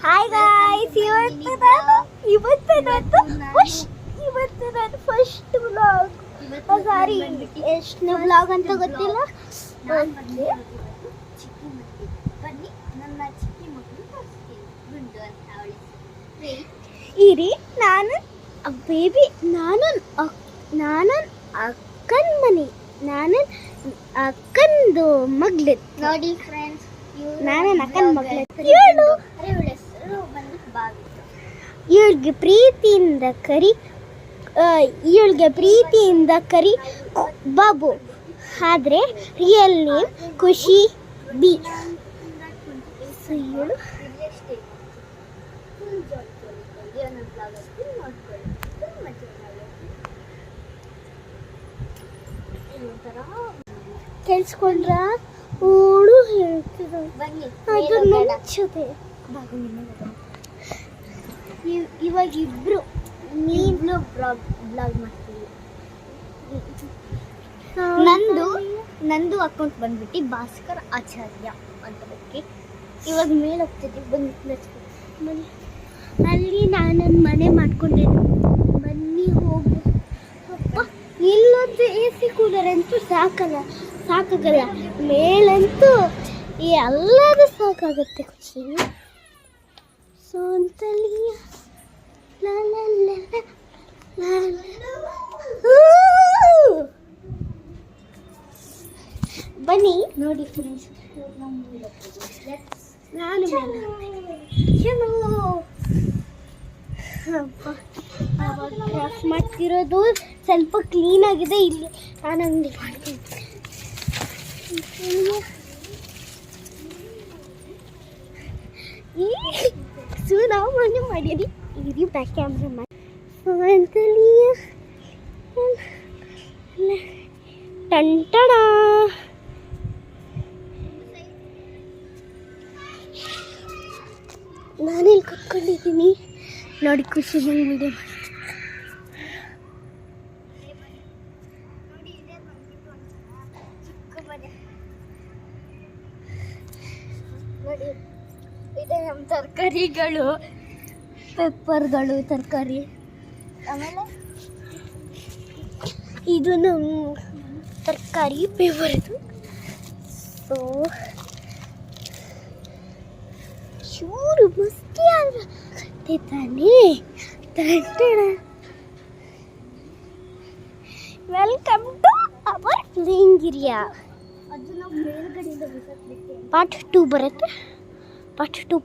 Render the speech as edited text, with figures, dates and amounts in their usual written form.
Hi guys, ಇವತ್ತು ನಾನು first vlog, ಸಾರಿ ಎಷ್ಟನೇ ವ್ಲಾಗ್ ಅಂತ ಗೊತ್ತಿಲ್ಲ. ಇರಿ, ನಾನು ಬೇಬಿ, ನಾನು ಅಕ್ಕನ ಮನೆ, ನಾನು ಅಕ್ಕಂದು ಮಗ್ಳು ನೋಡಿ ಫ್ರೆಂಡ್ಸ್. ನಾನು ಅಕ್ಕನ ಮಗ್ಳು. ಇವಳಿಗೆ ಪ್ರೀತಿಯಿಂದ ಕರಿ ಬಾಬು, ಆದರೆ ರಿಯಲ್ ನೇಮ್ ಖುಷಿ ಬಿ. ಕೇಳಿಸ್ಕೊಂಡ್ರ ಓಡು ಹೇಳ್ತಿದ್ದ ಅದು ನುಚ್ಚುತ್ತೆ. ಇವಾಗ ಇಬ್ರು ನೀನು ಬ್ಲಾಗ್ ಮಾಡ್ತೀವಿ. ನಂದು ಅಕೌಂಟ್ ಬಂದ್ಬಿಟ್ಟು ಭಾಸ್ಕರ್ ಆಚಾರ್ಯ ಅಂತ. ಓಕೆ, ಇವಾಗ ಮೇಲೆ ಹೋಗ್ತಿದ್ವಿ, ಬನ್ನಿ. ಅಲ್ಲಿ ನಾನೊಂದು ಮನೆ ಮಾಡ್ಕೊಂಡಿದ್ದೆ, ಬನ್ನಿ ಹೋಗು. ಅಪ್ಪ, ಇಲ್ಲೊಂದು ಎ ಸಿ ಕೂಲರ್ ಅಂತೂ ಸಾಕಾಗಲ್ಲ, ಮೇಲಂತೂ ಎಲ್ಲರೂ ಸಾಕಾಗುತ್ತೆ. ಖುಷಿ ಸೋಂತಲಿಯ ಬನ್ನಿ ನೋಡಿ ಫ್ರೆಂಡ್ಸ್, ನಾನು ಕ್ರಾಫ್ಟ್ ಮಾಡ್ತಿರೋದು ಸ್ವಲ್ಪ ಕ್ಲೀನ್ ಆಗಿದೆ. ಇಲ್ಲಿ ನಾನು ಅಂಗಡಿ ಮಾಡ್ತೀನಿ. ನಾವು ಮನೆ ಮಾಡಿರಿ, ಇದು ಬ್ಯಾಕ್ ಕ್ಯಾಮ್ರಾ ಮಾಡಿ ಟಂಟಣ. ನಾನಿಲ್ಲಿ ಕುತ್ಕೊಂಡಿದ್ದೀನಿ ನೋಡಿ. ಖುಷಿ ಹೆಂಗೆ ವಿಡಿಯೋ ನೋಡಿ. ಇದೆ ನಮ್ಮ ತರಕಾರಿಗಳು, ಪೆಪ್ಪರ್ಗಳು, ತರಕಾರಿ. ಆಮೇಲೆ ಇದು ನಮ್ಮ ತರಕಾರಿ ಪೇಪರ್ದು. ಸೊ ಚೂರು ಮಸ್ತಿ ಆಗತ್ತೆ ತಾನೇ. Welcome to our playing area. ಅದು ನಾವು ಮೇಲ್ಗಡೆಯಿಂದ ಪಾರ್ಟ್ 2 ಬರುತ್ತೆ. ಪಾರ್ಟ್ 2